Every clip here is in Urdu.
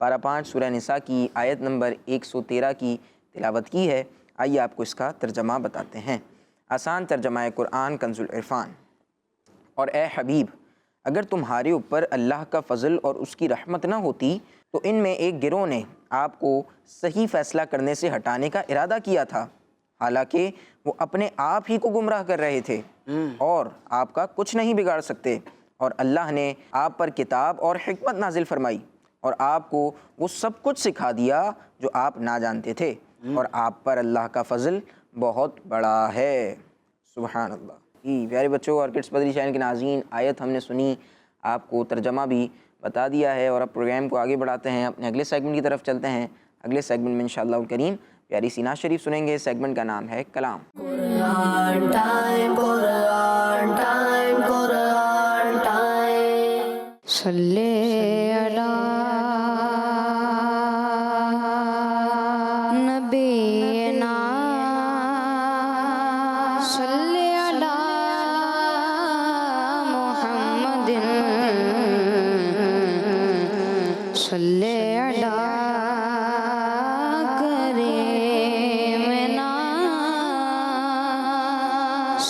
پارہ 5 سورہ نساء کی آیت نمبر 113 کی تلاوت کی ہے۔ آئیے آپ کو اس کا ترجمہ بتاتے ہیں۔ آسان ترجمہ قرآن کنز العرفان۔ اور اے حبیب، اگر تمہارے اوپر اللہ کا فضل اور اس کی رحمت نہ ہوتی تو ان میں ایک گروہ نے آپ کو صحیح فیصلہ کرنے سے ہٹانے کا ارادہ کیا تھا، حالانکہ وہ اپنے آپ ہی کو گمراہ کر رہے تھے اور آپ کا کچھ نہیں بگاڑ سکتے۔ اور اللہ نے آپ پر کتاب اور حکمت نازل فرمائی اور آپ کو وہ سب کچھ سکھا دیا جو آپ نہ جانتے تھے، اور آپ پر اللہ کا فضل بہت بڑا ہے۔ سبحان اللہ۔ پیارے بچوں اور کڈس بدری چینل کے ناظرین، آیت ہم نے سنی، آپ کو ترجمہ بھی بتا دیا ہے، اور اب پروگرام کو آگے بڑھاتے ہیں، اپنے اگلے سیگمنٹ کی طرف چلتے ہیں۔ اگلے سیگمنٹ میں انشاءاللہ الکریم پیاری سی نعت شریف سنیں گے۔ سیگمنٹ کا نام ہے کلام۔ Quran time, Quran time, Quran time. صلی علی نبینا، صلی علی محمد، صلی علی کریمنا،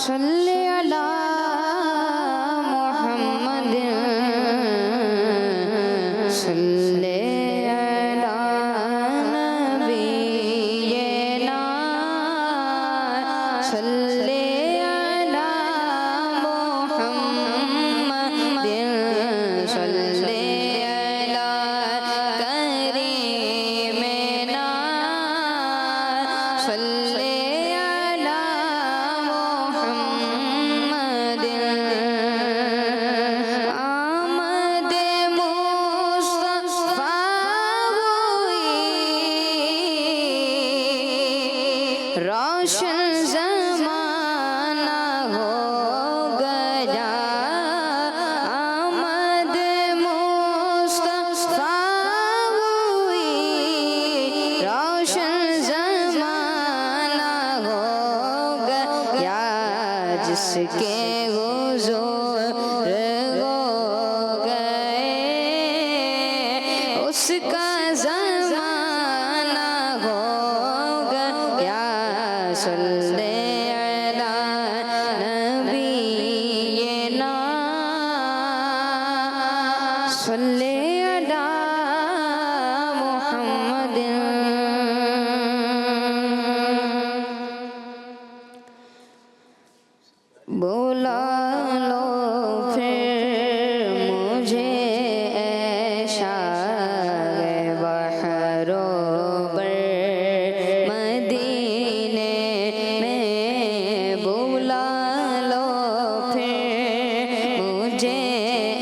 صلی علی محمد، صلی علی نبینا، صلی علی محمد، صلی علی کریمنا، صلی علی محمد۔ آمد مصطفیٰ ہوئی، روشن زمانہ ہو گیا۔ آمد مصطفیٰ ہوئی، روشن زمانہ ہو گیا، جس کے حضور ہو گئے اس کا زمانہ ہو گیا۔ صلی علی نبینا، صلی علی محمد۔ بولا لو پھر مجھے اے شاہ بحر و بر مدینے میں، بولا لو پھر مجھے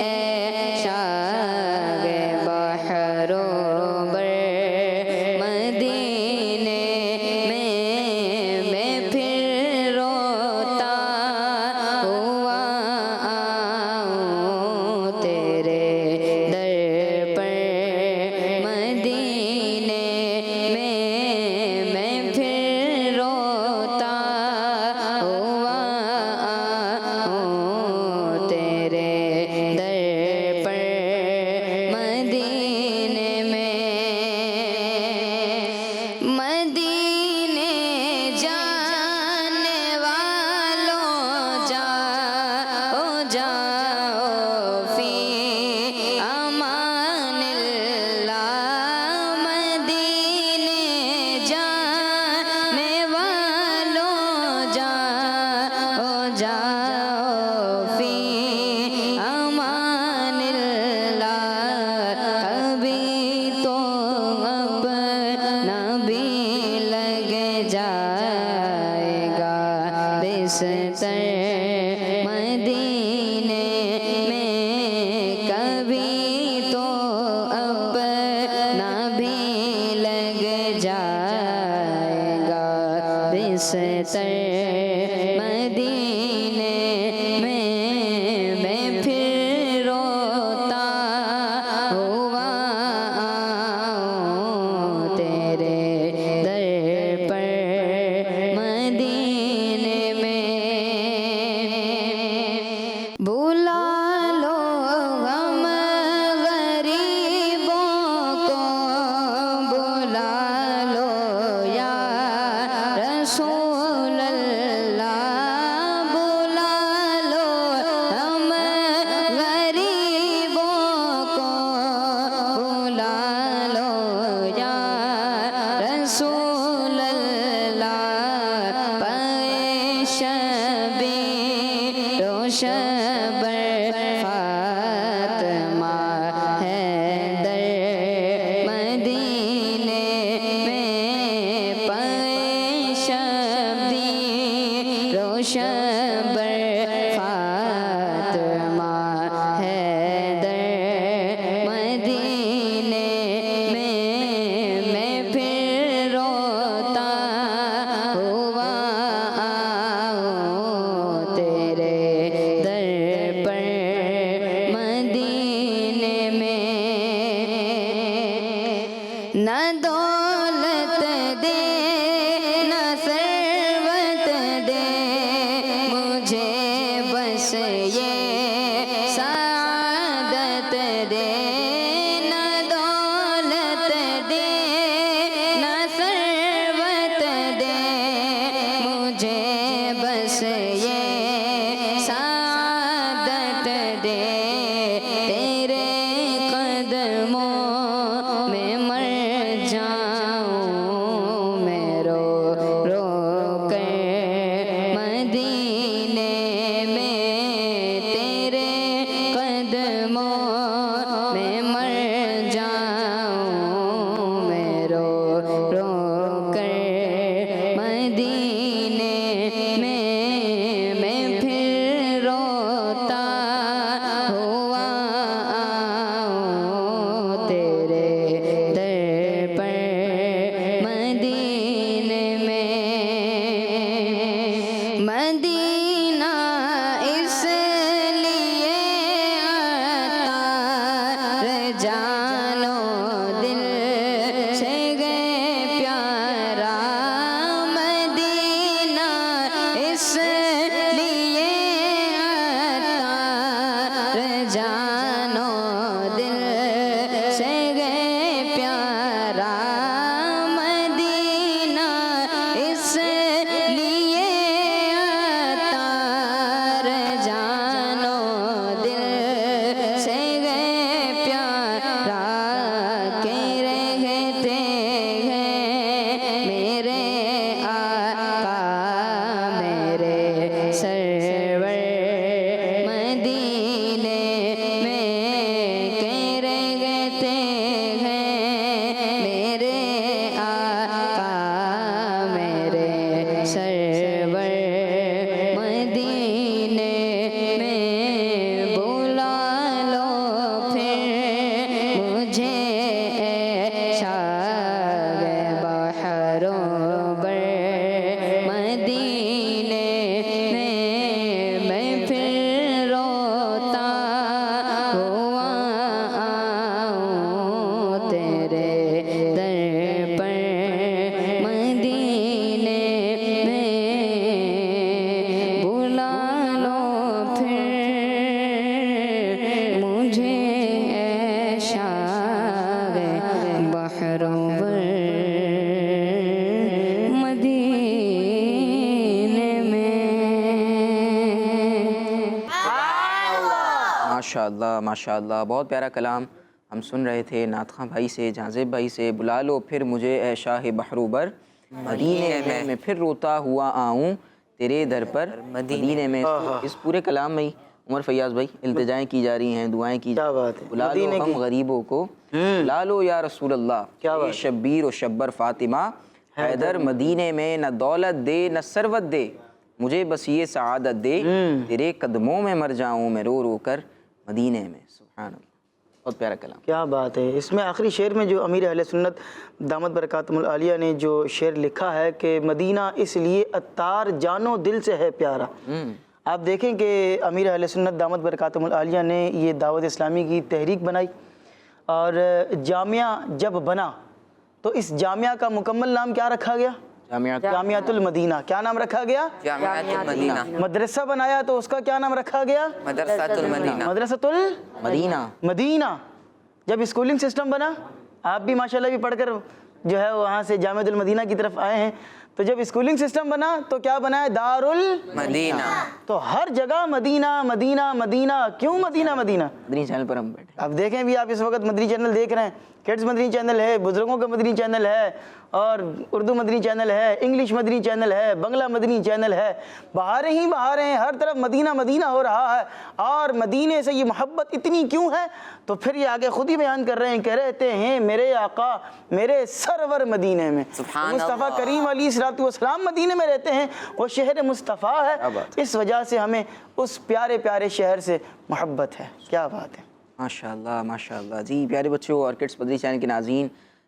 اے شاہ بحر و بر مدینے میں پھر روتا ہوا آؤں تیرے در پر مدینے میں پھر روتا ہوا آؤں تیرے در پر مدینے میں۔ مدینے جانے والوں جاؤ جاؤ فی امان اللہ، مدینے جانے والوں جاؤ جاؤ فی امان اللہ، ابھی تو اپنا بھی لگ جائے گا بستر مدینے میں، کبھی تو اپنا بھی لگ جائے گا بستر مدینے میں پھر روتا ہوا آؤں تیرے در پر مدینے میں۔ بلا لو غم غریبوں کو نہ دولت دے نہ ثروت دے مجھے بس یہ سعادت دے نہ دولت دے نہ ثروت دے مجھے بس یہ سعادت دے تیرے قدموں میں مر جاؤں میں رو رو کر مدینے میں تیرے قدموں میں مر جاؤں میں رو رو کر مدینے میں پھر روتا ہوا آؤں تیرے در پر مدینے میں مدینہ اس لیے عطار جانو دل سے گئے پیارا مدینہ اس لیے عطار جانو دل سے گئے پیارا مدینہ اس لیے عطار جانو دل سے گئے پیارا کہ رہتے ہیں میرے آقا میرے سرور مدینے میں کہ رہتے ہیں میرے آقا میرے سرور مدینے میں بلا لو پھر مجھے اے شاغ بحروں بر مدینے میں پھر روتا ہوا آؤں تیرے در پر مدینے میں بلا لو پھر مجھے اے شاغ بحروں بر مدینے میں ماشاءاللہ ماشاءاللہ، بہت پیارا کلام ہم سن رہے تھے نعت خواں بھائی سے، جہاں بھائی سے۔ بلا لو پھر مجھے اے شاہ بحروبر مدینے میں پھر روتا ہوا آؤں تیرے در پر مدینے میں۔ اس پورے کلام میں عمر فیاض بھائی التجائیں کی جا رہی ہیں، دعائیں کی جا رہی ہیں۔ بلا لو ہم غریبوں کو، بلا لو یا رسول اللہ، اے شبیر و شبر فاطمہ حیدر مدینے میں، نہ دولت دے نہ ثروت دے مجھے بس یہ سعادت دے تیرے قدموں میں مر جاؤں میں رو رو کر مدینے میں۔ سبحان اللہ، بہت پیارا کلام۔ کیا بات ہے۔ اس میں آخری شعر میں جو امیر اہل سنت دامت برکاتہم العالیہ نے جو شعر لکھا ہے کہ مدینہ اس لیے عطار جانو دل سے ہے پیارا، آپ دیکھیں کہ امیر اہل سنت دامت برکاتہم العالیہ نے یہ دعوت اسلامی کی تحریک بنائی، اور جامعہ جب بنا تو اس جامعہ کا مکمل نام کیا رکھا گیا؟ جامعۃ المدینہ۔ کیا نام رکھا گیا؟ جامعۃ المدینہ۔ مدرسہ بنایا تو اس کا کیا نام رکھا گیا؟ مدرسۃ المدینہ۔ مدرسۃ المدینہ۔ جب اسکولنگ سسٹم بنا، آپ بھی ماشاءاللہ بھی پڑھ کر جو ہے وہاں سے جامعۃ المدینہ کی طرف آئے ہیں، تو جب اسکولنگ سسٹم بنا تو کیا بنا ہے؟ دار مدینہ۔ تو ہر جگہ مدینہ مدینہ مدینہ۔ کیوں مدینہ مدینہ؟ مدنی چینل پر ہم بیٹھے، اب دیکھیں بھی آپ اس وقت مدنی چینل دیکھ رہے ہیں، کڈز مدنی چینل ہے، بزرگوں کا مدنی چینل ہے، اور اردو مدنی چینل ہے، انگلش مدنی چینل ہے، بنگلہ مدنی چینل ہے، بہاریں ہی بہاریں ہیں، ہر طرف مدینہ مدینہ ہو رہا ہے۔ اور مدینے سے یہ محبت اتنی کیوں ہے؟ تو پھر یہ آگے خود ہی بیان کر رہے ہیں کہ رہتے ہیں میرے آقا میرے سرور مدینے میں، مصطفیٰ کریم علیہ الصلوۃ والسلام مدینے میں رہتے ہیں، وہ شہر مصطفیٰ ہے، اس وجہ سے ہمیں اس پیارے پیارے شہر سے محبت ہے۔ کیا بات ہے، ماشاءاللہ ماشاءاللہ۔ جی پیارے بچوں اور کڈس مدنی چینل کے ناظرین،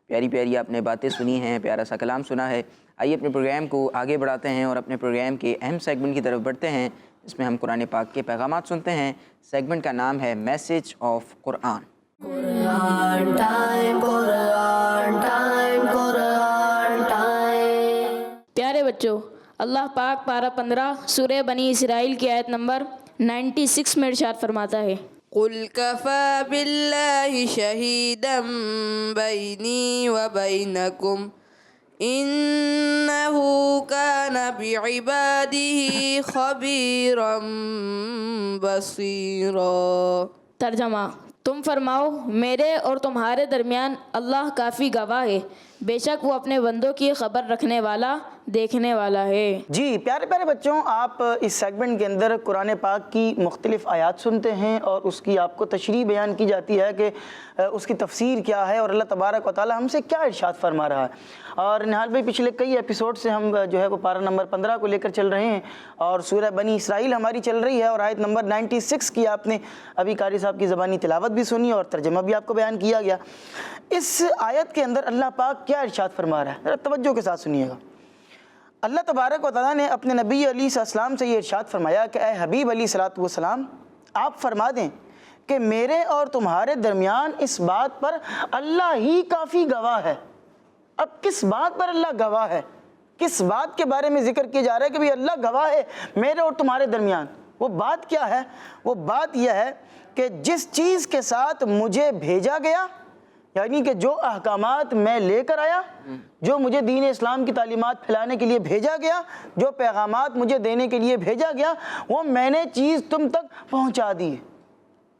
پیاری پیاری آپ نے باتیں سنی ہیں، پیارا سا کلام سنا ہے۔ آئیے اپنے پروگرام کو آگے بڑھاتے ہیں اور اپنے پروگرام کے اہم سیگمنٹ کی طرف بڑھتے ہیں، جس میں ہم قرآن پاک کے پیغامات سنتے ہیں۔ سیگمنٹ کا نام ہے message of Quran. Quran time, Quran time, Quran time. پیارے بچوں، اللہ پاک پارہ 15 سورہ بنی اسرائیل کی آیت نمبر 96 میں ارشاد فرماتا ہے، قل كفى بالله شهيدا بيني وبينكم إنه كان بعباده خبيرا بصيرا۔ ترجمہ، تم فرماؤ میرے اور تمہارے درمیان اللہ کافی گواہ ہے، بے شک وہ اپنے بندوں کی خبر رکھنے والا، دیکھنے والا ہے۔ جی پیارے پیارے بچوں، آپ اس سیگمنٹ کے اندر قرآن پاک کی مختلف آیات سنتے ہیں اور اس کی آپ کو تشریح بیان کی جاتی ہے کہ اس کی تفسیر کیا ہے اور اللہ تبارک و تعالی ہم سے کیا ارشاد فرما رہا ہے۔ اور نہال بھائی پچھلے کئی ایپیسوڈ سے ہم جو ہے وہ پارہ نمبر 15 کو لے کر چل رہے ہیں اور سورہ بنی اسرائیل ہماری چل رہی ہے اور آیت نمبر 96 کی آپ نے ابھی قاری صاحب کی زبانی تلاوت بھی سنی اور ترجمہ بھی آپ کو بیان کیا گیا۔ اس آیت کے اندر اللہ پاک کیا ارشاد فرما رہا ہے، ذرا توجہ کے ساتھ سنیے گا۔ اللہ تبارک و تعالیٰ نے اپنے نبی علیہ السلام سے یہ ارشاد فرمایا کہ اے حبیب علیہ السلام، آپ فرما دیں کہ میرے اور تمہارے درمیان اس بات پر اللہ ہی کافی گواہ ہے۔ اب کس بات پر اللہ گواہ ہے؟ کس بات کے بارے میں ذکر کیا جا رہا ہے کہ بھئی اللہ گواہ ہے میرے اور تمہارے درمیان؟ وہ بات کیا ہے؟ وہ بات یہ ہے کہ جس چیز کے ساتھ مجھے بھیجا گیا، یعنی کہ جو احکامات میں لے کر آیا، جو مجھے دین اسلام کی تعلیمات پھیلانے کے لیے بھیجا گیا، جو پیغامات مجھے دینے کے لیے بھیجا گیا، وہ میں نے چیز تم تک پہنچا دی ہے۔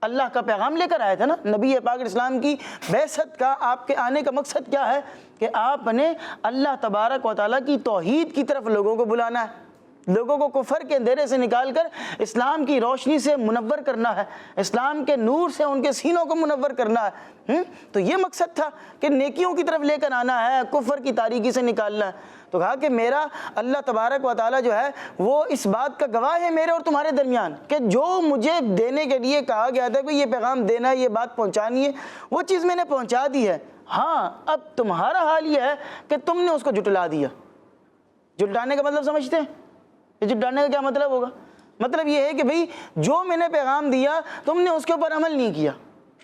اللہ کا پیغام لے کر آیا تھا نا، نبی پاک اسلام کی بعثت کا، آپ کے آنے کا مقصد کیا ہے کہ آپ نے اللہ تبارک و تعالیٰ کی توحید کی طرف لوگوں کو بلانا ہے، لوگوں کو کفر کے اندھیرے سے نکال کر اسلام کی روشنی سے منور کرنا ہے، اسلام کے نور سے ان کے سینوں کو منور کرنا ہے۔ تو یہ مقصد تھا کہ نیکیوں کی طرف لے کر آنا ہے، کفر کی تاریکی سے نکالنا ہے۔ تو کہا کہ میرا اللہ تبارک و تعالیٰ جو ہے وہ اس بات کا گواہ ہے میرے اور تمہارے درمیان کہ جو مجھے دینے کے لیے کہا گیا تھا کہ یہ پیغام دینا ہے، یہ بات پہنچانی ہے، وہ چیز میں نے پہنچا دی ہے۔ ہاں، اب تمہارا حال یہ ہے کہ تم نے اس کو جھٹلا دیا۔ جھٹلانے کا مطلب سمجھتے ہیں؟ یہ جھٹلانے کا کیا مطلب ہوگا؟ مطلب یہ ہے کہ بھئی جو میں نے پیغام دیا تم نے اس کے اوپر عمل نہیں کیا،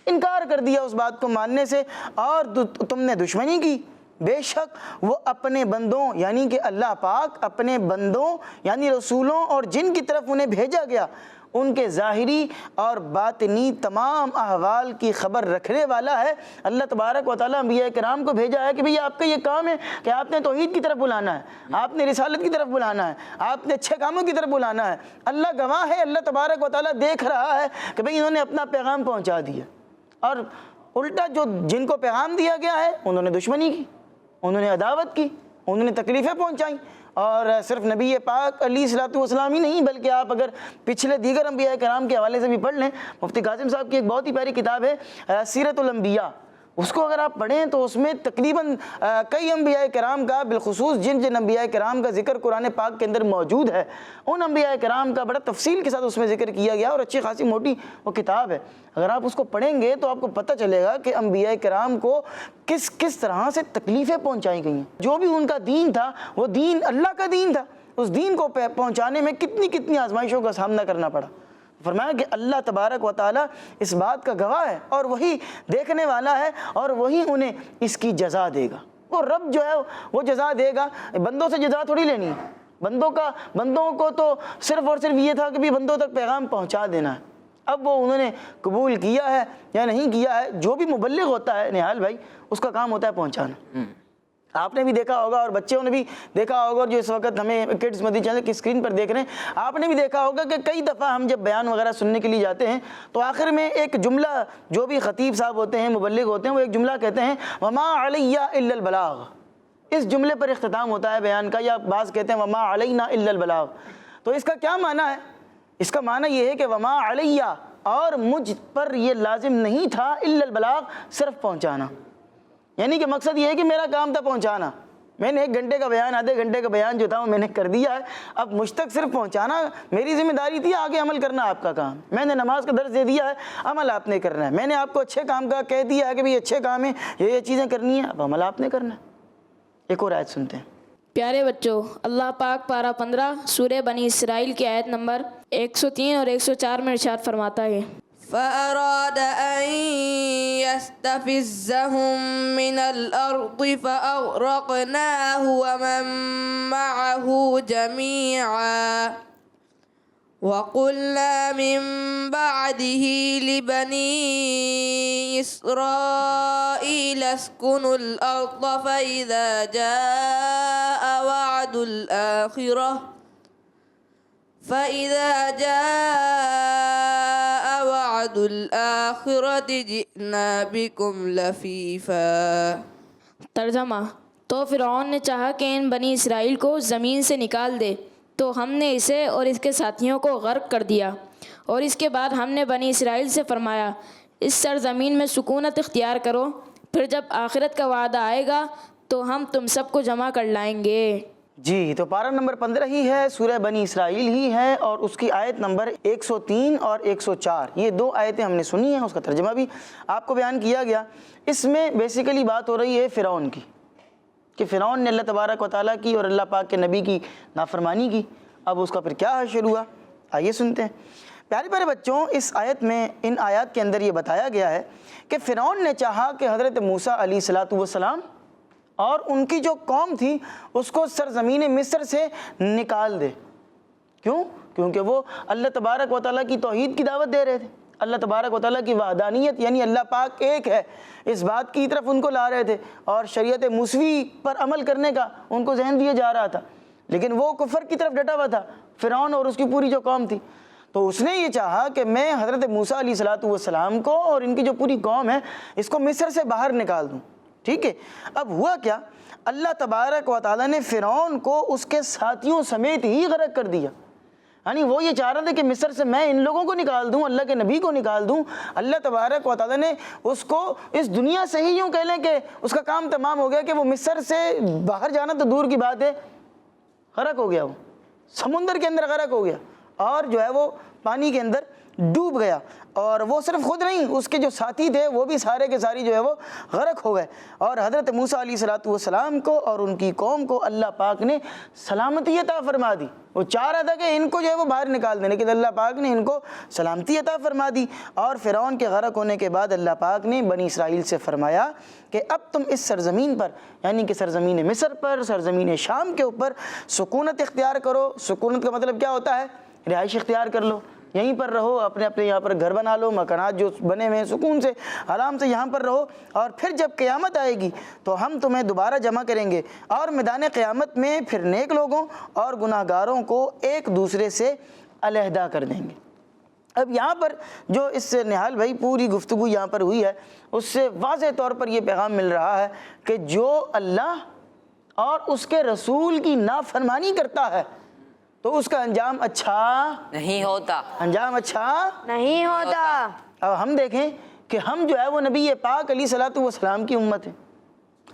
انکار کر دیا اس بات کو ماننے سے اور تم نے دشمنی کی۔ بے شک وہ اپنے بندوں یعنی کہ اللہ پاک اپنے بندوں یعنی رسولوں اور جن کی طرف انہیں بھیجا گیا ان کے ظاہری اور باطنی تمام احوال کی خبر رکھنے والا ہے۔ اللہ تبارک و تعالیٰ انبیاء کرام کو بھیجا ہے کہ بھئی آپ کا یہ کام ہے کہ آپ نے توحید کی طرف بلانا ہے، آپ نے رسالت کی طرف بلانا ہے، آپ نے اچھے کاموں کی طرف بلانا ہے۔ اللہ گواہ ہے، اللہ تبارک و تعالیٰ دیکھ رہا ہے کہ بھئی انہوں نے اپنا پیغام پہنچا دیا، اور الٹا جو جن کو پیغام دیا گیا ہے انہوں نے دشمنی کی، انہوں نے عداوت کی، انہوں نے تکلیفیں پہنچائیں۔ اور صرف نبی پاک علیہ السلام ہی نہیں بلکہ آپ اگر پچھلے دیگر انبیاء کرام کے حوالے سے بھی پڑھ لیں، مفتی قاسم صاحب کی ایک بہت ہی پیاری کتاب ہے سیرت الانبیاء، اس کو اگر آپ پڑھیں تو اس میں تقریباً کئی انبیاء کرام کا، بالخصوص جن انبیاء کرام کا ذکر قرآن پاک کے اندر موجود ہے، ان انبیاء کرام کا بڑا تفصیل کے ساتھ اس میں ذکر کیا گیا اور اچھی خاصی موٹی وہ کتاب ہے۔ اگر آپ اس کو پڑھیں گے تو آپ کو پتہ چلے گا کہ انبیاء کرام کو کس طرح سے تکلیفیں پہنچائی گئی ہیں۔ جو بھی ان کا دین تھا وہ دین اللہ کا دین تھا، اس دین کو پہنچانے میں کتنی آزمائشوں کا سامنا کرنا پڑا۔ فرمایا کہ اللہ تبارک و تعالیٰ اس بات کا گواہ ہے اور وہی دیکھنے والا ہے اور وہی انہیں اس کی جزا دے گا۔ وہ رب جو ہے وہ جزا دے گا، بندوں سے جزا تھوڑی لینی ہے۔ بندوں کو تو صرف اور صرف یہ تھا کہ بھی بندوں تک پیغام پہنچا دینا ہے۔ اب وہ انہوں نے قبول کیا ہے یا نہیں کیا ہے، جو بھی مبلغ ہوتا ہے نہال بھائی اس کا کام ہوتا ہے پہنچانا۔ آپ نے بھی دیکھا ہوگا اور بچوں نے بھی دیکھا ہوگا، اور جو اس وقت ہمیں کڈز مدنی چینل کی اسکرین پر دیکھ رہے ہیں، آپ نے بھی دیکھا ہوگا کہ کئی دفعہ ہم جب بیان وغیرہ سننے کے لیے جاتے ہیں تو آخر میں ایک جملہ، جو بھی خطیب صاحب ہوتے ہیں، مبلغ ہوتے ہیں، وہ ایک جملہ کہتے ہیں وما علیہ الا البلاغ۔ اس جملے پر اختتام ہوتا ہے بیان کا، یا بعض کہتے ہیں وما علینا الا البلاغ۔ تو اس کا کیا معنی ہے؟ اس کا معنی یہ ہے کہ وما علیہ، اور مجھ پر یہ لازم نہیں تھا، الا البلاغ، صرف پہنچانا۔ یعنی کہ مقصد یہ ہے کہ میرا کام تھا پہنچانا، میں نے 1 گھنٹے کا بیان، آدھے گھنٹے کا بیان جو تھا وہ میں نے کر دیا ہے، اب مجھ تک صرف پہنچانا میری ذمہ داری تھی، آگے عمل کرنا آپ کا کام۔ میں نے نماز کا درس دے دیا ہے، عمل آپ نے کرنا ہے۔ میں نے آپ کو اچھے کام کا کہہ دیا ہے کہ بھئی اچھے کام ہیں، یہ چیزیں کرنی ہیں، اب عمل آپ نے کرنا ہے۔ ایک اور آیت سنتے ہیں۔ پیارے بچوں، اللہ پاک پارہ 15 سورہ بنی اسرائیل کی آیت نمبر 103 اور 104 میں ارشاد فرماتا ہے، فأراد أن يستفزهم من الأرض فأغرقناه ومن معه جميعا وقلنا من بعده لبني إسرائيل اسكنوا الأرض فإذا جاء وعد الآخرة جئنا بكم لفیفا۔ ترجمہ: تو فرعون نے چاہا کہ ان بنی اسرائیل کو زمین سے نکال دے، تو ہم نے اسے اور اس کے ساتھیوں کو غرق کر دیا، اور اس کے بعد ہم نے بنی اسرائیل سے فرمایا اس سرزمین میں سکونت اختیار کرو، پھر جب آخرت کا وعدہ آئے گا تو ہم تم سب کو جمع کر لائیں گے۔ جی تو پارہ نمبر 15 ہی ہے، سورہ بنی اسرائیل ہی ہے، اور اس کی آیت نمبر 103 اور 104، یہ دو آیتیں ہم نے سنی ہیں، اس کا ترجمہ بھی آپ کو بیان کیا گیا۔ اس میں بیسیکلی بات ہو رہی ہے فرعون کی، کہ فرعون نے اللہ تبارک و تعالیٰ کی اور اللہ پاک کے نبی کی نافرمانی کی۔ اب اس کا پھر کیا حشر ہوا، آئیے سنتے ہیں۔ پیارے پیارے بچوں، اس آیت میں، ان آیات کے اندر یہ بتایا گیا ہے کہ فرعون نے چاہا کہ حضرت موسیٰ علیہ السلام اور ان کی جو قوم تھی اس کو سرزمین مصر سے نکال دے۔ کیوں؟ کیونکہ وہ اللہ تبارک و تعالیٰ کی توحید کی دعوت دے رہے تھے، اللہ تبارک و تعالیٰ کی وحدانیت یعنی اللہ پاک ایک ہے، اس بات کی طرف ان کو لا رہے تھے، اور شریعت موسوی پر عمل کرنے کا ان کو ذہن دیا جا رہا تھا، لیکن وہ کفر کی طرف ڈٹا ہوا تھا فرعون اور اس کی پوری جو قوم تھی۔ تو اس نے یہ چاہا کہ میں حضرت موسیٰ علیہ السلام کو اور ان کی جو پوری قوم ہے اس کو مصر سے باہر نکال دوں، ٹھیک ہے۔ اب ہوا کیا، اللہ تبارک و تعالیٰ نے فرعون کو اس کے ساتھیوں سمیت ہی غرق کر دیا۔ یعنی وہ یہ چاہ رہا تھا کہ مصر سے میں ان لوگوں کو نکال دوں، اللہ کے نبی کو نکال دوں، اللہ تبارک و تعالیٰ نے اس کو اس دنیا سے ہی یوں کہہ لیں کہ اس کا کام تمام ہو گیا، کہ وہ مصر سے باہر جانا تو دور کی بات ہے، غرق ہو گیا، وہ سمندر کے اندر غرق ہو گیا، اور جو ہے وہ پانی کے اندر ڈوب گیا۔ اور وہ صرف خود نہیں، اس کے جو ساتھی تھے وہ بھی سارے کے ساری جو ہے وہ غرق ہو گئے، اور حضرت موسیٰ علیہ السلام کو اور ان کی قوم کو اللہ پاک نے سلامتی عطا فرما دی۔ وہ چاہ رہا تھا کہ ان کو جو ہے وہ باہر نکال دیں، لیکن اللہ پاک نے ان کو سلامتی عطا فرما دی۔ اور فرعون کے غرق ہونے کے بعد اللہ پاک نے بنی اسرائیل سے فرمایا کہ اب تم اس سرزمین پر، یعنی کہ سرزمین مصر پر، سرزمین شام کے اوپر سکونت اختیار کرو۔ سکونت کا مطلب کیا ہوتا ہے؟ رہائش اختیار کر لو، یہیں پر رہو، اپنے اپنے یہاں پر گھر بنا لو، مکانات جو بنے ہوئے ہیں سکون سے آرام سے یہاں پر رہو، اور پھر جب قیامت آئے گی تو ہم تمہیں دوبارہ جمع کریں گے، اور میدان قیامت میں پھر نیک لوگوں اور گناہ گاروں کو ایک دوسرے سے علیحدہ کر دیں گے۔ اب یہاں پر جو اس سے نہال بھائی پوری گفتگو یہاں پر ہوئی ہے، اس سے واضح طور پر یہ پیغام مل رہا ہے کہ جو اللہ اور اس کے رسول کی نافرمانی کرتا ہے تو اس کا انجام اچھا نہیں ہوتا، انجام اچھا نہیں ہوتا۔ اب ہم دیکھیں کہ ہم جو ہے وہ نبی پاک علیہ السلام کی امت ہے،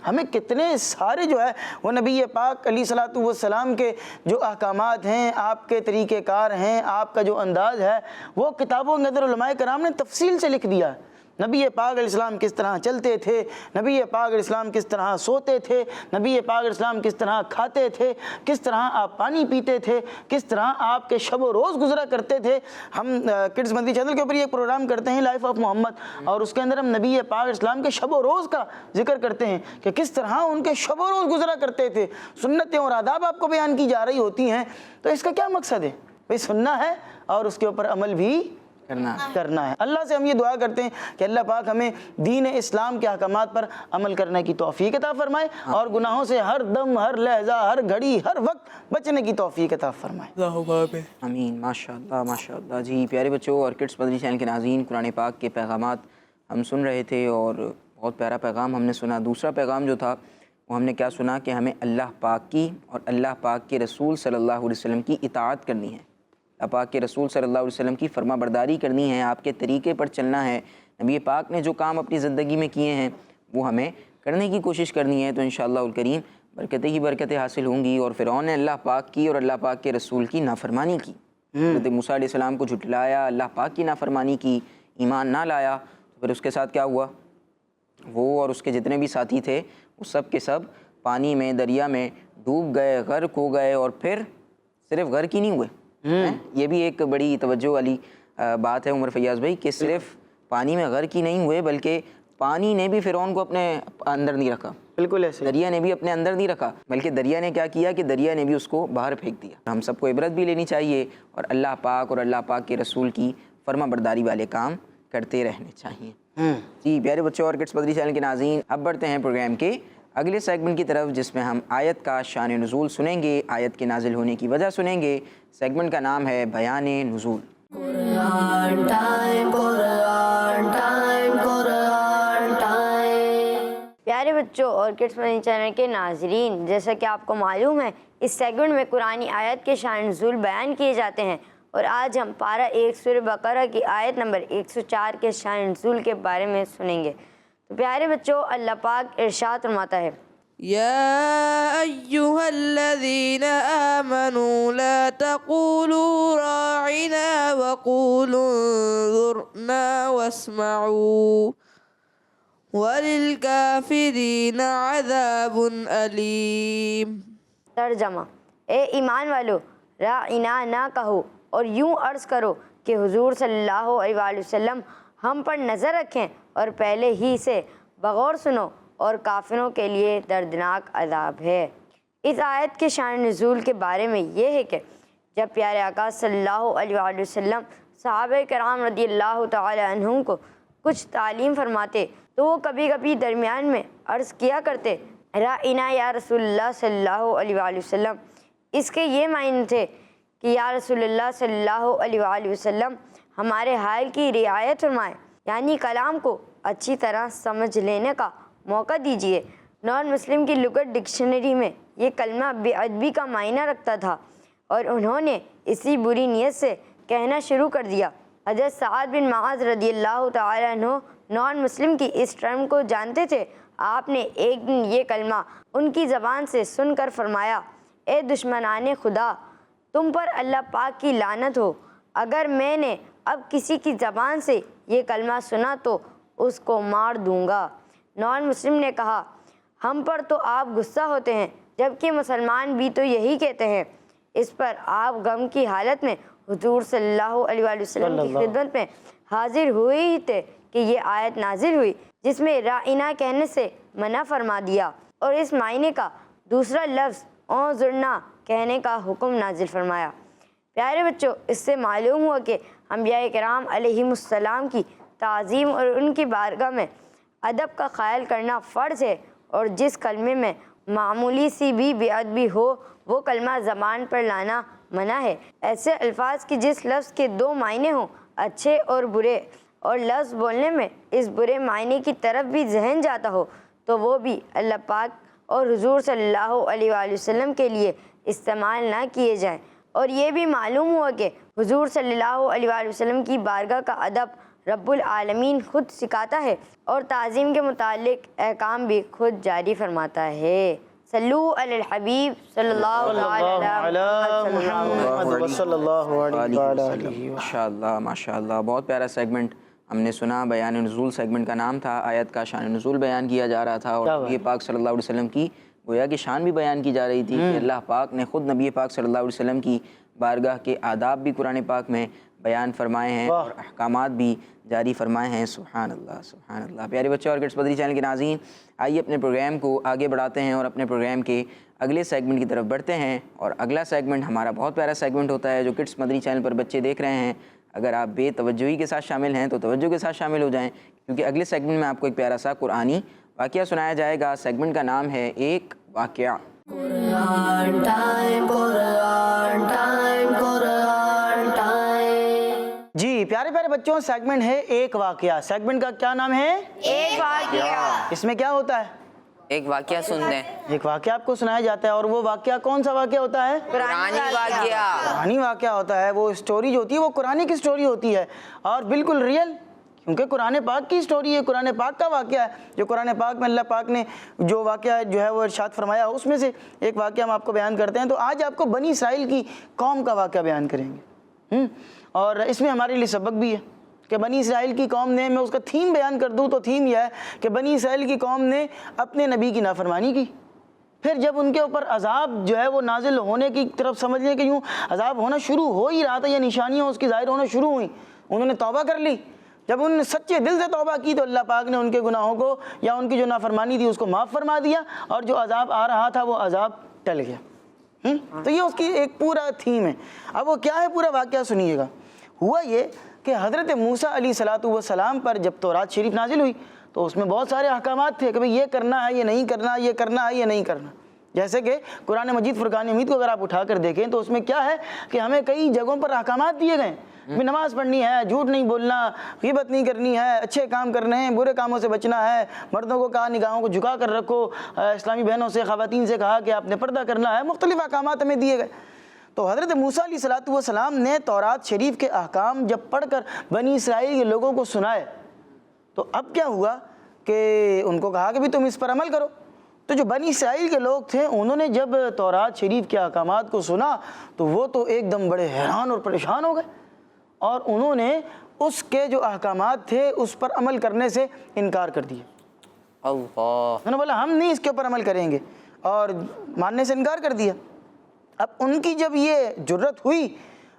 ہمیں کتنے سارے جو ہے وہ نبی پاک علیہ السلام کے جو احکامات ہیں، آپ کے طریقہ کار ہیں، آپ کا جو انداز ہے، وہ کتابوں کے اندر علماء کرام نے تفصیل سے لکھ دیا ہے۔ نبی پاک علیہ السلام کس طرح چلتے تھے، نبی پاک علیہ السلام کس طرح سوتے تھے، نبی پاک علیہ السلام کس طرح کھاتے تھے، کس طرح آپ پانی پیتے تھے، کس طرح آپ کے شب و روز گزرا کرتے تھے۔ ہم کڈز مدنی چینل کے اوپر یہ پروگرام کرتے ہیں لائف آف محمد، اور اس کے اندر ہم نبی پاک علیہ السلام کے شب و روز کا ذکر کرتے ہیں کہ کس طرح ان کے شب و روز گزرا کرتے تھے، سنتیں اور آداب آپ کو بیان کی جا رہی ہوتی ہیں۔ تو اس کا کیا مقصد ہے؟ بھئی سننا ہے اور اس کے اوپر عمل بھی کرنا ہے۔ اللہ سے ہم یہ دعا کرتے ہیں کہ اللہ پاک ہمیں دین اسلام کے احکامات پر عمل کرنے کی توفیق عطا فرمائے، اور گناہوں سے ہر دم، ہر لحظہ، ہر گھڑی، ہر وقت بچنے کی توفیق عطا فرمائے۔ آمین، ماشاءاللہ ماشاءاللہ۔ جی پیارے بچوں اور کڈس مدنی چینل کے ناظرین، قرآن پاک کے پیغامات ہم سن رہے تھے، اور بہت پیارا پیغام ہم نے سنا۔ دوسرا پیغام جو تھا وہ ہم نے کیا سنا کہ ہمیں اللہ پاک کی اور اللہ پاک کے رسول صلی اللہ علیہ وسلم کی اطاعت کرنی ہے، اللہ پاک کے رسول صلی اللہ علیہ وسلم کی فرما برداری کرنی ہے، آپ کے طریقے پر چلنا ہے۔ نبی پاک نے جو کام اپنی زندگی میں کیے ہیں وہ ہمیں کرنے کی کوشش کرنی ہے، تو انشاءاللہ الکریم برکتیں ہی برکتیں حاصل ہوں گی۔ اور فرعون نے اللہ پاک کی اور اللہ پاک کے رسول کی نافرمانی کی، حضرت موسیٰ علیہ السلام کو جھٹلایا، اللہ پاک کی نافرمانی کی، ایمان نہ لایا، تو پھر اس کے ساتھ کیا ہوا؟ وہ اور اس کے جتنے بھی ساتھی تھے وہ سب کے سب پانی میں، دریا میں ڈوب گئے، غرق ہو گئے، اور پھر صرف غرق ہی نہیں ہوئے، یہ بھی ایک بڑی توجہ والی بات ہے عمر فیاض بھائی کہ صرف پانی میں غرق ہی نہیں ہوئے بلکہ پانی نے بھی فرعون کو اپنے اندر نہیں رکھا، بالکل ایسے دریا نے بھی اپنے اندر نہیں رکھا، بلکہ دریا نے کیا کیا کہ دریا نے بھی اس کو باہر پھینک دیا۔ ہم سب کو عبرت بھی لینی چاہیے اور اللہ پاک اور اللہ پاک کے رسول کی فرما برداری والے کام کرتے رہنے چاہیے۔ جی پیارے بچوں اور کڈس مدری چینل کے ناظرین، اب بڑھتے ہیں پروگرام کے اگلے سیگمنٹ کی طرف، جس میں ہم آیت کا شان نزول سنیں گے، آیت کے نازل ہونے کی وجہ سنیں گے۔ سیگمنٹ کا نام ہے بیان نزول۔ Quran time, Quran time, Quran time. پیارے بچوں اور کڈس مدنی چینل کے ناظرین، جیسا کہ آپ کو معلوم ہے اس سیگمنٹ میں قرآنی آیت کے شان نزول بیان کیے جاتے ہیں، اور آج ہم پارہ 1 سورہ بقرہ کی آیت نمبر 104 کے شان نزول کے بارے میں سنیں گے۔ تو پیارے بچوں، اللہ پاک ارشاد فرماتا ہے، يا أيها الذين آمنوا لا تقولوا راعنا وقولوا انظرنا واسمعوا وللكافرين عذاب أليم۔ ترجمہ، اے ایمان والو، راعنا نہ کہو اور یوں عرض کرو کہ حضور صلی اللہ علیہ وآلہ وسلم ہم پر نظر رکھیں، اور پہلے ہی سے بغور سنو، اور کافروں کے لیے دردناک عذاب ہے۔ اس آیت کے شان نزول کے بارے میں یہ ہے کہ جب پیارے آقا صلی اللہ علیہ وآلہ وسلم صحابہ کرام رضی اللہ تعالی عنہم کو کچھ تعلیم فرماتے تو وہ کبھی کبھی درمیان میں عرض کیا کرتے، راعنا یا رسول اللہ صلی اللہ علیہ وآلہ وسلم۔ اس کے یہ معنی تھے کہ یا رسول اللہ صلی اللہ علیہ وآلہ وسلم ہمارے حال کی رعایت فرمائیں، یعنی کلام کو اچھی طرح سمجھ لینے کا موقع دیجیے۔ نان مسلم کی لغت ڈکشنری میں یہ کلمہ بے ادبی کا معنی رکھتا تھا، اور انہوں نے اسی بری نیت سے کہنا شروع کر دیا۔ حضرت سعد بن معاذ رضی اللہ تعالی عنہ نان مسلم کی اس ٹرم کو جانتے تھے۔ آپ نے ایک دن یہ کلمہ ان کی زبان سے سن کر فرمایا، اے دشمنان خدا، تم پر اللہ پاک کی لعنت ہو، اگر میں نے اب کسی کی زبان سے یہ کلمہ سنا تو اس کو مار دوں گا۔ نان مسلم نے کہا، ہم پر تو آپ غصہ ہوتے ہیں، جبکہ مسلمان بھی تو یہی کہتے ہیں۔ اس پر آپ غم کی حالت میں حضور صلی اللہ علیہ وآلہ وسلم کی خدمت میں حاضر ہوئے ہی تھے کہ یہ آیت نازل ہوئی، جس میں راعنا کہنے سے منع فرما دیا، اور اس معنی کا دوسرا لفظ انظرنا کہنے کا حکم نازل فرمایا۔ پیارے بچوں، اس سے معلوم ہوا کہ انبیاء کرام علیہم السلام کی تعظیم اور ان کی بارگاہ میں ادب کا خیال کرنا فرض ہے، اور جس کلمے میں معمولی سی بھی بے ادبی ہو وہ کلمہ زبان پر لانا منع ہے۔ ایسے الفاظ کی جس لفظ کے دو معنی ہوں، اچھے اور برے، اور لفظ بولنے میں اس برے معنی کی طرف بھی ذہن جاتا ہو تو وہ بھی اللہ پاک اور حضور صلی اللہ علیہ وآلہ وسلم کے لیے استعمال نہ کیے جائیں۔ اور یہ بھی معلوم ہوا کہ حضور صلی اللہ علیہ وآلہ وسلم کی بارگاہ کا ادب رب العالمین خود سکھاتا ہے، اور تعظیم کے متعلق احکام بھی خود جاری فرماتا ہے۔ صلو علی الحبیب صلی اللہ علیہ محمد صلی اللہ علیہ وسلم۔ ماشاءاللہ ماشاءاللہ، بہت پیارا سیگمنٹ ہم نے سنا۔ بیان نزول سیگمنٹ کا نام تھا، آیت کا شان نزول بیان کیا جا رہا تھا، اور نبی پاک صلی اللہ علیہ وسلم کی گویا کہ شان بھی بیان کی جا رہی تھی کہ اللہ پاک نے خود نبی پاک صلی اللہ علیہ وسلم کی بارگاہ کے آداب بھی قرآن پاک میں بیان فرمائے ہیں اور احکامات بھی جاری فرمائے ہیں۔ سبحان اللہ سبحان اللہ۔ پیارے بچے اور کڈس مدری چینل کے ناظرین، آئیے اپنے پروگرام کو آگے بڑھاتے ہیں اور اپنے پروگرام کے اگلے سیگمنٹ کی طرف بڑھتے ہیں، اور اگلا سیگمنٹ ہمارا بہت پیارا سیگمنٹ ہوتا ہے جو کڈس مدری چینل پر بچے دیکھ رہے ہیں۔ اگر آپ بے توجہی کے ساتھ شامل ہیں تو توجہ کے ساتھ شامل ہو جائیں، کیونکہ اگلے سیگمنٹ میں آپ کو ایک پیارا سا قرآنی واقعہ سنایا جائے گا۔ سیگمنٹ کا نام ہے ایک واقعہ۔ Quran time, Quran time, Quran time. جی پیارے پیارے بچوں، سیگمنٹ ہے ایک واقعہ۔ سیگمنٹ کا کیا نام ہے؟ ایک واقعہ۔ اس میں کیا ہوتا ہے؟ ایک واقعہ سن دیں۔ ایک واقعہ آپ کو سنایا جاتا ہے، اور وہ واقعہ کون سا واقعہ ہوتا ہے؟ قرآنی واقعہ۔ قرآنی واقعہ ہوتا ہے۔ وہ اسٹوری جو ہوتی ہے وہ قرآن کی اسٹوری ہوتی ہے، اور بالکل ریئل، کیونکہ قرآن پاک کی اسٹوری ہے، قرآن پاک کا واقعہ ہے، جو قرآن پاک میں اللہ پاک نے جو واقعہ جو ہے وہ ارشاد فرمایا، اس میں سے ایک واقعہ ہم آپ کو بیان کرتے ہیں۔ تو آج آپ کو بنی اسرائیل کی قوم کا واقعہ بیان کریں گے، اور اس میں ہمارے لیے سبق بھی ہے کہ بنی اسرائیل کی قوم نے، میں اس کا تھیم بیان کر دوں تو تھیم یہ ہے کہ بنی اسرائیل کی قوم نے اپنے نبی کی نافرمانی کی، پھر جب ان کے اوپر عذاب جو ہے وہ نازل ہونے کی طرف سمجھ لیں کہ یوں عذاب ہونا شروع ہو ہی رہا تھا، یا نشانیاں اس کی ظاہر ہونا شروع ہوئیں، انہوں نے توبہ کر لی. جب انہوں نے سچے دل سے توبہ کی تو اللہ پاک نے ان کے گناہوں کو یا ان کی جو نافرمانی تھی اس کو معاف فرما دیا, اور جو عذاب آ رہا تھا وہ عذاب ٹل گیا. تو یہ اس کی ایک پورا تھیم ہے. اب وہ کیا ہے پورا واقعہ سنیے گا. ہوا یہ کہ حضرت موسیٰ علیہ الصلوۃ والسلام پر جب تورات شریف نازل ہوئی تو اس میں بہت سارے احکامات تھے کہ بھئی یہ کرنا ہے, یہ نہیں کرنا, یہ کرنا ہے, یہ نہیں کرنا. جیسے کہ قرآن مجید فرقان حمید کو اگر آپ اٹھا کر دیکھیں تو اس میں کیا ہے کہ ہمیں کئی جگہوں پر احکامات دیے گئے ہیں. نماز پڑھنی ہے, جھوٹ نہیں بولنا, غیبت نہیں کرنی ہے, اچھے کام کرنے ہیں, برے کاموں سے بچنا ہے, مردوں کو کہا نگاہوں کو جھکا کر رکھو, اسلامی بہنوں سے خواتین سے کہا کہ آپ نے پردہ کرنا ہے. مختلف احکامات ہمیں دیے گئے. تو حضرت موسیٰ علیہ الصلوۃ والسلام نے تورات شریف کے احکام جب پڑھ کر بنی اسرائیل کے لوگوں کو سنائے تو اب کیا ہوا کہ ان کو کہا کہ بھی تم اس پر عمل کرو. تو جو بنی اسرائیل کے لوگ تھے انہوں نے جب تورات شریف کے احکامات کو سنا تو وہ تو ایک دم بڑے حیران اور پریشان ہو گئے, اور انہوں نے اس کے جو احکامات تھے اس پر عمل کرنے سے انکار کر دیا. انہوں نے بولا ہم نہیں اس کے اوپر عمل کریں گے, اور ماننے سے انکار کر دیا. اب ان کی جب یہ جرت ہوئی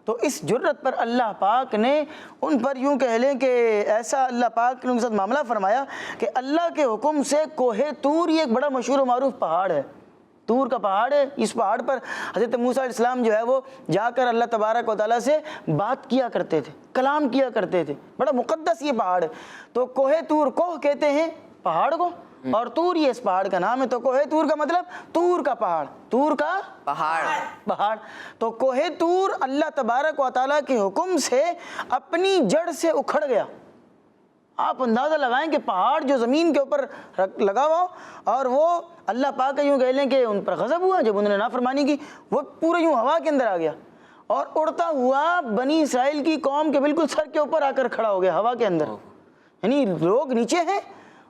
تو اس جرت پر اللہ پاک نے ان پر یوں کہہ لیں کہ ایسا اللہ پاک نے ان کے ساتھ معاملہ فرمایا کہ اللہ کے حکم سے کوہ طور, یہ ایک بڑا مشہور و معروف پہاڑ ہے, طور کا پہاڑ ہے. اس پہاڑ پر حضرت موسیٰ علیہ السلام جو ہے وہ جا کر اللہ تبارک و تعالیٰ سے بات کیا کرتے تھے, کلام کیا کرتے تھے. بڑا مقدس یہ پہاڑ ہے. تو کوہ طور, کوہ کہتے ہیں پہاڑ کو, اور طور یہ اس پہاڑ کا نام ہے. تو کوہ طور کا مطلب طور کا پہاڑ, طور کا پہاڑ. تو کوہ طور اللہ تبارک و تعالیٰ کے حکم سے اپنی جڑ سے اکھڑ گیا. آپ اندازہ لگائیں کہ پہاڑ جو زمین کے اوپر لگا ہوا اور وہ اللہ پاک کا یوں کہہ لیں کہ ان پر غضب ہوا جب انہوں نے نافرمانی کی, وہ پورے یوں ہوا کے اندر آ گیا اور اڑتا ہوا بنی اسرائیل کی قوم کے بالکل سر کے اوپر آ کر کھڑا ہو گیا ہوا کے اندر. یعنی لوگ نیچے ہیں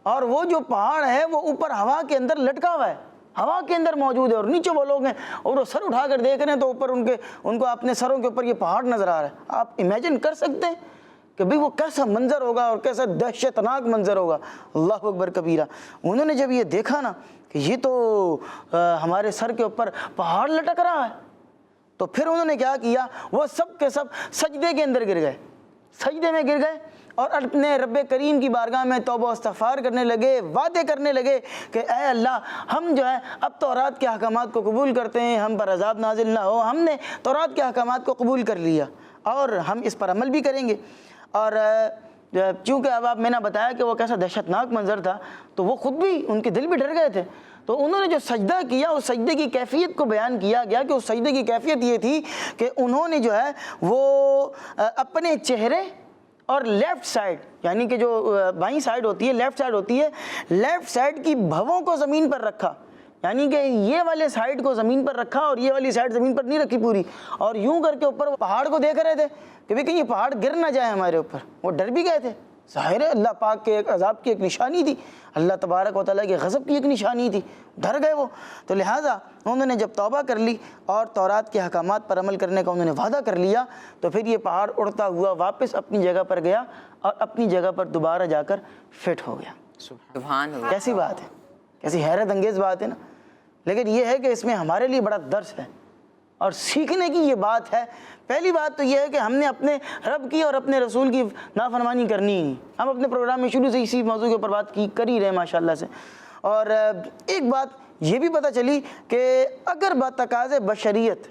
اور وہ جو پہاڑ ہے وہ اوپر ہوا کے اندر لٹکا ہوا ہے, ہوا کے اندر موجود ہے, اور نیچے وہ لوگ ہیں اور وہ سر اٹھا کر دیکھ رہے ہیں تو اوپر ان کو اپنے سروں کے اوپر یہ پہاڑ نظر آ رہا ہے. آپ امیجن کر سکتے ہیں کہ بھئی وہ کیسا منظر ہوگا اور کیسا دہشتناک منظر ہوگا. اللہ اکبر کبیرہ. انہوں نے جب یہ دیکھا نا کہ یہ تو ہمارے سر کے اوپر پہاڑ لٹک رہا ہے تو پھر انہوں نے کیا کیا, وہ سب کے سب سجدے کے اندر گر گئے, سجدے میں گر گئے اور اپنے رب کریم کی بارگاہ میں توبہ و استغفار کرنے لگے, وعدے کرنے لگے کہ اے اللہ ہم جو ہے اب تورات کے احکامات کو قبول کرتے ہیں, ہم پر عذاب نازل نہ ہو, ہم نے تورات کے احکامات کو قبول کر لیا اور ہم اس پر عمل بھی کریں گے. اور چونکہ اب آپ میں نے بتایا کہ وہ کیسا دہشتناک منظر تھا تو وہ خود بھی, ان کے دل بھی ڈر گئے تھے. تو انہوں نے جو سجدہ کیا اس سجدے کی کیفیت کو بیان کیا گیا کہ اس سجدے کی کیفیت یہ تھی کہ انہوں نے جو ہے وہ اپنے چہرے اور لیفٹ سائڈ, یعنی کہ جو بائیں سائڈ ہوتی ہے, لیفٹ سائڈ ہوتی ہے, لیفٹ سائڈ کی بھووں کو زمین پر رکھا, یعنی کہ یہ والے سائڈ کو زمین پر رکھا اور یہ والی سائڈ زمین پر نہیں رکھی پوری, اور یوں کر کے اوپر پہاڑ کو دیکھ رہے تھے کہ بھی کہیں یہ پہاڑ گر نہ جائے ہمارے اوپر. وہ ڈر بھی گئے تھے, ظاہر ہے اللہ پاک کے ایک عذاب کی ایک نشانی تھی, اللہ تبارک و تعالیٰ کے غضب کی ایک نشانی تھی, ڈر گئے وہ. تو لہٰذا انہوں نے جب توبہ کر لی اور تورات کے احکامات پر عمل کرنے کا انہوں نے وعدہ کر لیا تو پھر یہ پہاڑ اڑتا ہوا واپس اپنی جگہ پر گیا اور اپنی جگہ پر دوبارہ جا کر فٹ ہو گیا. سبحان اللہ. کیسی بات ہے, کیسی حیرت انگیز بات ہے نا. لیکن یہ ہے کہ اس میں ہمارے لیے بڑا درس ہے اور سیکھنے کی یہ بات ہے. پہلی بات تو یہ ہے کہ ہم نے اپنے رب کی اور اپنے رسول کی نافرمانی کرنی ہی. ہم اپنے پروگرام میں شروع سے اسی موضوع کے اوپر بات کر ہی رہے ہیں ماشاءاللہ سے. اور ایک بات یہ بھی پتہ چلی کہ اگر بتقاض بشریت,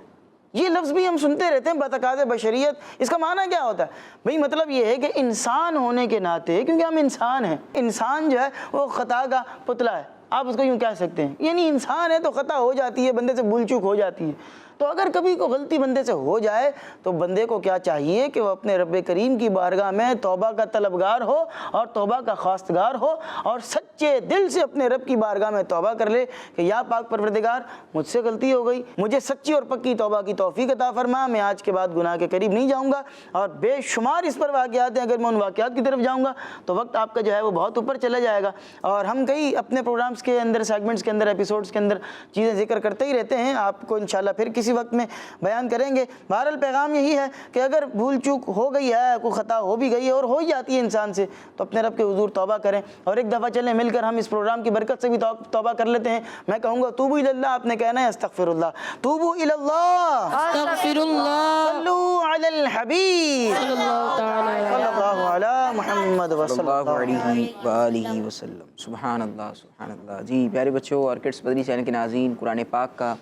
یہ لفظ بھی ہم سنتے رہتے ہیں بتقاض بشریت, اس کا معنی کیا ہوتا ہے بھئی؟ مطلب یہ ہے کہ انسان ہونے کے ناطے, کیونکہ ہم انسان ہیں, انسان جو ہے وہ خطا کا پتلا ہے, آپ اس کو یوں کہہ سکتے ہیں. یعنی انسان ہے تو خطا ہو جاتی ہے, بندے سے بھول چوک ہو جاتی ہے. تو اگر کبھی کوئی غلطی بندے سے ہو جائے تو بندے کو کیا چاہیے کہ وہ اپنے رب کریم کی بارگاہ میں توبہ کا طلبگار ہو اور توبہ کا خواستگار ہو اور سچے دل سے اپنے رب کی بارگاہ میں توبہ کر لے کہ یا پاک پروردگار مجھ سے غلطی ہو گئی, مجھے سچی اور پکی توبہ کی توفیق عطا فرما, میں آج کے بعد گناہ کے قریب نہیں جاؤں گا. اور بے شمار اس پر واقعات ہیں, اگر میں ان واقعات کی طرف جاؤں گا تو وقت آپ کا جو ہے وہ بہت اوپر چلا جائے گا. اور ہم کئی اپنے پروگرامز کے اندر, سیگمنٹس کے اندر, ایپیسوڈز کے اندر چیزیں ذکر کرتے ہی رہتے ہیں. آپ کو انشاءاللہ پھر کسی وقت میں بیان کریں گے۔ بہرحال پیغام یہی ہے کہ اگر بھول چوک ہو گئی ہے، کوئی خطا ہو بھی گئی ہے اور ہو ہی جاتی ہے انسان سے، تو اپنے رب کے حضور توبہ کریں، اور ایک دفعہ چلیں مل کر ہم اس پروگرام کی برکت سے بھی توبہ کر لیتے ہیں۔ میں کہوں گا توبو الی اللہ، آپ نے کہنا ہے استغفر اللہ، توبو الی اللہ، استغفر اللہ، صلو علی الحبیب صلی اللہ علی محمد صلی وسلم۔ اللہ علیہ وآلہ وسلم۔ سبحان اللہ سبحان اللہ۔ جی پیارے بچوں اور کڈس مدنی چینل کے ناظرین، قرآن پاک کا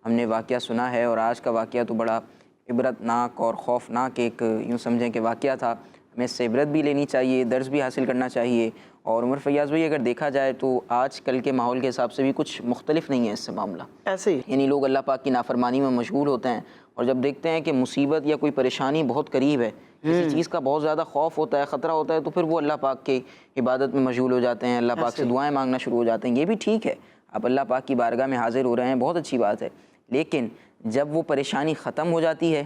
ہم نے واقعہ سنا ہے، اور آج کا واقعہ تو بڑا عبرتناک اور خوفناک ایک یوں سمجھیں کہ واقعہ تھا۔ ہمیں اس سے عبرت بھی لینی چاہیے، درس بھی حاصل کرنا چاہیے۔ اور عمر فیاض بھائی اگر دیکھا جائے تو آج کل کے ماحول کے حساب سے بھی کچھ مختلف نہیں ہے اس سے معاملہ، ایسے ہی یعنی لوگ اللہ پاک کی نافرمانی میں مشغول ہوتے ہیں، اور جب دیکھتے ہیں کہ مصیبت یا کوئی پریشانی بہت قریب ہے، کسی چیز کا بہت زیادہ خوف ہوتا ہے، خطرہ ہوتا ہے، تو پھر وہ اللہ پاک کے عبادت میں مشغول ہو جاتے ہیں، اللہ پاک سے دعائیں مانگنا شروع ہو جاتے ہیں۔ یہ بھی ٹھیک ہے، آپ اللہ پاک کی بارگاہ میں حاضر ہو رہے ہیں، بہت اچھی بات ہے، لیکن جب وہ پریشانی ختم ہو جاتی ہے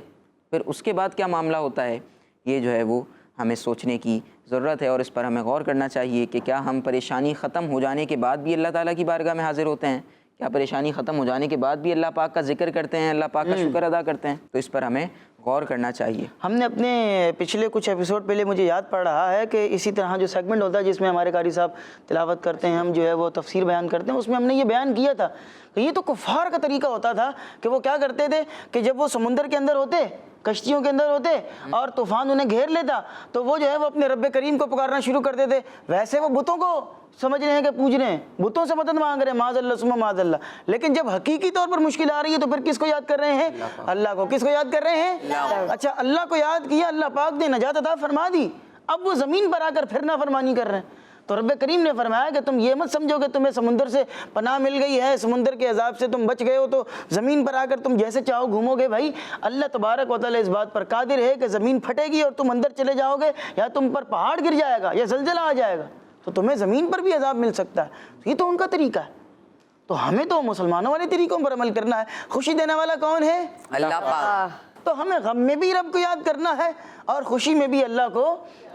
پھر اس کے بعد کیا معاملہ ہوتا ہے، یہ جو ہے وہ ہمیں سوچنے کی ضرورت ہے، اور اس پر ہمیں غور کرنا چاہیے کہ کیا ہم پریشانی ختم ہو جانے کے بعد بھی اللہ تعالیٰ کی بارگاہ میں حاضر ہوتے ہیں؟ کیا پریشانی ختم ہو جانے کے بعد بھی اللہ پاک کا ذکر کرتے ہیں، اللہ پاک کا شکر ادا کرتے ہیں؟ تو اس پر ہمیں غور کرنا چاہیے۔ ہم نے اپنے پچھلے کچھ ایپیسوڈ پہلے مجھے یاد پڑ رہا ہے کہ اسی طرح جو سیگمنٹ ہوتا ہے جس میں ہمارے قاری صاحب تلاوت کرتے ہیں، ہم جو ہے وہ تفسیر بیان کرتے ہیں، اس میں ہم نے یہ بیان کیا تھا کہ یہ تو کفار کا طریقہ ہوتا تھا کہ وہ کیا کرتے تھے کہ جب وہ سمندر کے اندر ہوتے، کشتیوں کے اندر ہوتے اور طوفان انہیں گھیر لیتا، تو وہ جو ہے وہ اپنے رب کریم کو پکارنا شروع کرتے تھے۔ ویسے وہ بتوں کو سمجھ رہے ہیں کہ پوج رہے ہیں، بتوں سے مدد مانگ رہے ہیں، معاذ اللہ ثم معاذ اللہ، لیکن جب حقیقی طور پر مشکل آ رہی ہے تو پھر کس کو یاد کر رہے ہیں؟ اللہ کو۔ کس کو یاد کر رہے ہیں؟ اچھا، اللہ کو یاد کیا، اللہ پاک نے نجات عطا فرما دی، اب وہ زمین پر آ کر پھر نافرمانی کر رہے ہیں۔ تو رب کریم نے فرمایا کہ تم یہ مت سمجھو کہ تمہیں سمندر سے پناہ مل گئی ہے، سمندر کے عذاب سے تم بچ گئے ہو تو زمین پر آ کر تم جیسے چاہو گھومو گے۔ بھائی اللہ تبارک و تعالیٰ اس بات پر قادر ہے کہ زمین پھٹے گی اور تم اندر چلے جاؤ گے، یا تم پر پہاڑ گر جائے گا یا زلزلہ آ جائے گا، تو تمہیں زمین پر بھی عذاب مل سکتا ہے۔ یہ تو ان کا طریقہ ہے، تو ہمیں تو مسلمانوں والے طریقوں پر عمل کرنا ہے۔ خوشی دینے والا کون ہے؟ اللہ پاک۔ تو ہمیں غم میں بھی رب کو یاد کرنا ہے اور خوشی میں بھی اللہ کو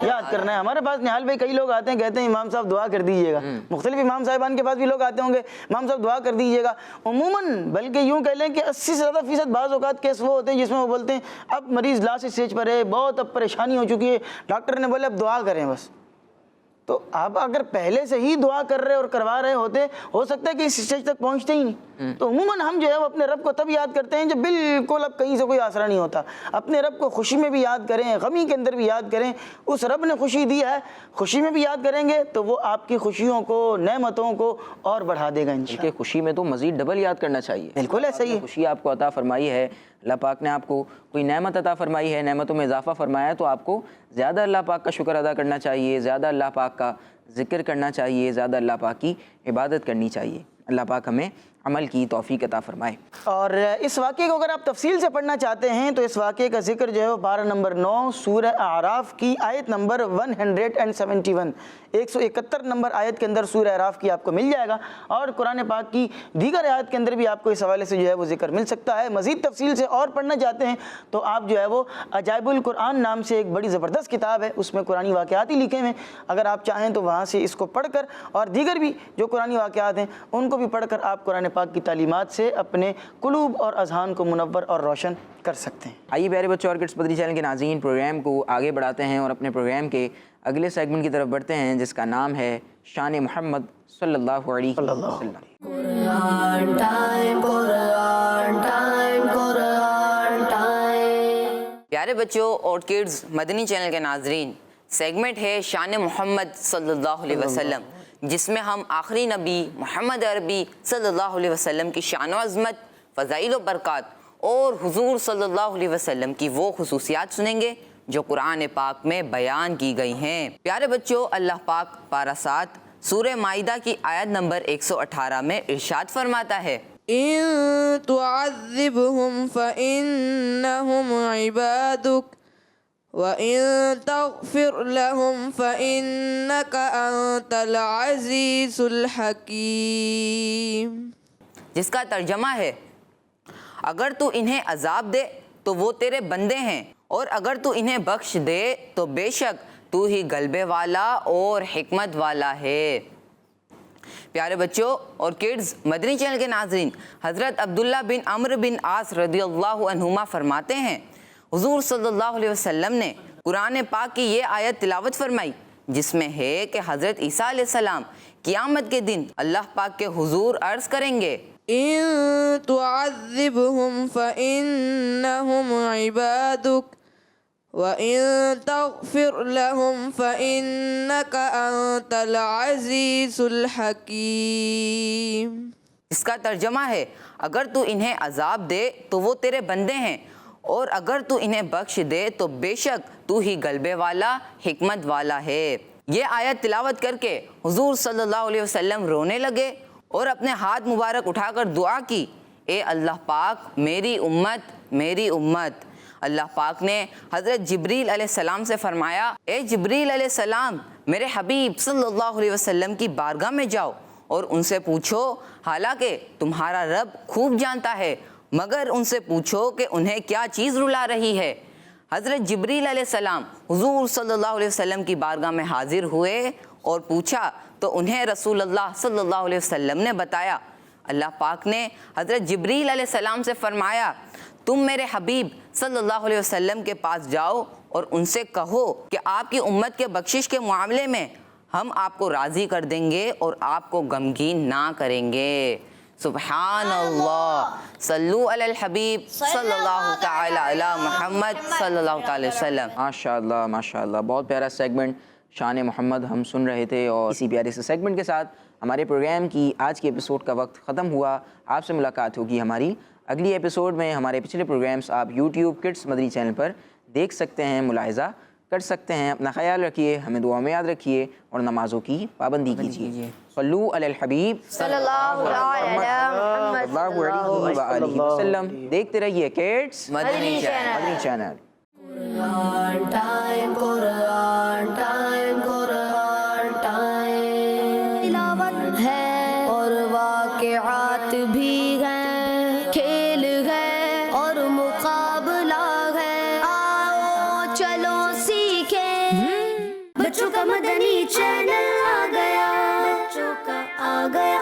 یاد کرنا ہے۔ ہمارے پاس نہال بھائی کئی لوگ آتے ہیں، کہتے ہیں امام صاحب دعا کر دیجئے گا، مختلف امام صاحبان کے پاس بھی لوگ آتے ہوں گے، امام صاحب دعا کر دیجئے گا۔ عموماً بلکہ یوں کہہ لیں کہ 80 سے زیادہ فیصد بعض اوقات کیس وہ ہوتے ہیں جس میں وہ بولتے ہیں اب مریض لاسٹ اسٹیج پر ہے، بہت اب پریشانی ہو چکی ہے، ڈاکٹر نے بولے اب دعا کریں بس۔ تو آپ اگر پہلے سے ہی دعا کر رہے اور کروا رہے ہوتے، ہو سکتا ہے کہ اس اسٹیج تک پہنچتے ہی نہیں۔ تو عموماً ہم جو ہے وہ اپنے رب کو تب یاد کرتے ہیں جب بالکل اب کہیں سے کوئی آسرا نہیں ہوتا۔ اپنے رب کو خوشی میں بھی یاد کریں، غمی کے اندر بھی یاد کریں۔ اس رب نے خوشی دی ہے، خوشی میں بھی یاد کریں گے تو وہ آپ کی خوشیوں کو، نعمتوں کو اور بڑھا دے گا انشاءاللہ۔ کہ خوشی میں تو مزید ڈبل یاد کرنا چاہیے۔ بالکل ایسا ہی ہے۔ خوشی آپ کو عطا فرمائی ہے، اللہ پاک نے آپ کو کوئی نعمت عطا فرمائی ہے، نعمتوں میں اضافہ فرمایا ہے، تو آپ کو زیادہ اللہ پاک کا شکر ادا کرنا چاہیے، زیادہ اللہ پاک کا ذکر کرنا چاہیے، زیادہ اللہ پاک کی عبادت کرنی چاہیے۔ اللہ پاک ہمیں عمل کی توفیق عطا فرمائے۔ اور اس واقعے کو اگر آپ تفصیل سے پڑھنا چاہتے ہیں تو اس واقعے کا ذکر جو ہے وہ پارہ نمبر 9 سورہ اعراف کی آیت نمبر 171 171 نمبر آیت کے اندر سورہ اعراف کی آپ کو مل جائے گا، اور قرآن پاک کی دیگر آیات کے اندر بھی آپ کو اس حوالے سے جو ہے وہ ذکر مل سکتا ہے۔ مزید تفصیل سے اور پڑھنا چاہتے ہیں تو آپ جو ہے وہ عجائب القرآن نام سے ایک بڑی زبردست کتاب ہے، اس میں قرآنی واقعات ہی لکھے ہوئے ہیں، اگر آپ چاہیں تو وہاں سے اس کو پڑھ کر اور دیگر بھی جو قرآنی واقعات ہیں ان کو بھی پڑھ کر آپ قرآن پاک کی تعلیمات سے اپنے قلوب اور اذہان کو منور اور روشن کر سکتے ہیں۔ آئیے پیارے بچوں اور کڈس مدنی چینل کے ناظرین، پروگرام کو آگے بڑھاتے ہیں اور اپنے پروگرام کے اگلے سیگمنٹ کی طرف بڑھتے ہیں جس کا نام ہے شان محمد صلی اللہ علیہ وسلم۔ Quran time, Quran time, Quran time. پیارے بچوں اور کڈز مدنی چینل کے ناظرین، سیگمنٹ ہے شان محمد صلی اللہ علیہ وسلم، جس میں ہم آخری نبی محمد عربی صلی اللہ علیہ وسلم کی شان و عظمت، فضائل و برکات اور حضور صلی اللہ علیہ وسلم کی وہ خصوصیات سنیں گے جو قرآن پاک میں بیان کی گئی ہیں۔ پیارے بچوں، اللہ پاک پارہ 7 سورہ مائدہ کی آیت نمبر 118 میں ارشاد فرماتا ہے، إن تعذبهم فإنهم عبادك وإن تغفر لهم فإنك أنت العزيز الحكيم۔ جس کا ترجمہ ہے اگر تو انہیں عذاب دے تو وہ تیرے بندے ہیں، اور اگر تو انہیں بخش دے تو بے شک تو ہی غلبے والا اور حکمت والا ہے۔ پیارے بچوں اور کڈز، مدنی چینل کے ناظرین، حضرت عبداللہ بن عمرو بن عاص رضی اللہ عنہما فرماتے ہیں حضور صلی اللہ علیہ وسلم نے قرآن پاک کی یہ آیت تلاوت فرمائی جس میں ہے کہ حضرت عیسیٰ علیہ السلام قیامت کے دن اللہ پاک کے حضور عرض کریں گے إن تعذبهم فإنهم عبادك وإن تغفر لهم فإنك أنت العزيز الحكيم۔ اس کا ترجمہ ہے اگر تو انہیں عذاب دے تو وہ تیرے بندے ہیں، اور اگر تو انہیں بخش دے تو بے شک تو ہی غلبے والا، حکمت والا ہے۔ یہ آیت تلاوت کر کے حضور صلی اللہ علیہ وسلم رونے لگے اور اپنے ہاتھ مبارک اٹھا کر دعا کی، اے اللہ پاک میری امت میری امت۔ اللہ پاک نے حضرت جبریل علیہ السلام سے فرمایا، اے جبریل علیہ السلام میرے حبیب صلی اللہ علیہ وسلم کی بارگاہ میں جاؤ اور ان سے پوچھو، حالانکہ تمہارا رب خوب جانتا ہے، مگر ان سے پوچھو کہ انہیں کیا چیز رلا رہی ہے۔ حضرت جبریل علیہ السلام حضور صلی اللہ علیہ وسلم کی بارگاہ میں حاضر ہوئے اور پوچھا تو انہیں رسول اللہ صلی اللہ علیہ وسلم نے بتایا۔ اللہ پاک نے حضرت جبریل علیہ السلام سے فرمایا، تم میرے حبیب صلی اللہ علیہ وسلم کے پاس جاؤ اور ان سے کہو کہ آپ کی امت کے بخشش کے معاملے میں ہم آپ کو راضی کر دیں گے اور آپ کو غمگین نہ کریں گے۔ سبحان اللہ، صلو علی الحبیب صلی اللہ تعالی علی محمد صلی اللہ تعالی وسلم۔ ماشاءاللہ ماشاءاللہ، بہت پیارا سیگمنٹ شان محمد ہم سن رہے تھے، اور اسی پیارے سے سیگمنٹ کے ساتھ ہمارے پروگرام کی آج کے ایپیسوڈ کا وقت ختم ہوا۔ آپ سے ملاقات ہوگی ہماری اگلی ایپیسوڈ میں۔ ہمارے پچھلے پروگرامز آپ یوٹیوب کڈس مدنی چینل پر دیکھ سکتے ہیں، ملاحظہ کر سکتے ہیں۔ اپنا خیال رکھیے، ہمیں دعا میں یاد رکھیے اور نمازوں کی پابندی کیجیے۔ صلو علی الحبیب صلی اللہ علیہ محمد اللہ علیہ وآلہ وسلم۔ دیکھتے رہیے کڈس مدنی چینل۔ مدنی channel. Quran time, Quran time, Quran time. تلاوت ہے اور واقعات بھی ہیں، کھیل ہے اور مقابلہ ہے، آؤ چلو سیکھیں۔ بچوں کا مدنی چینل آ گیا، بچوں کا آ گیا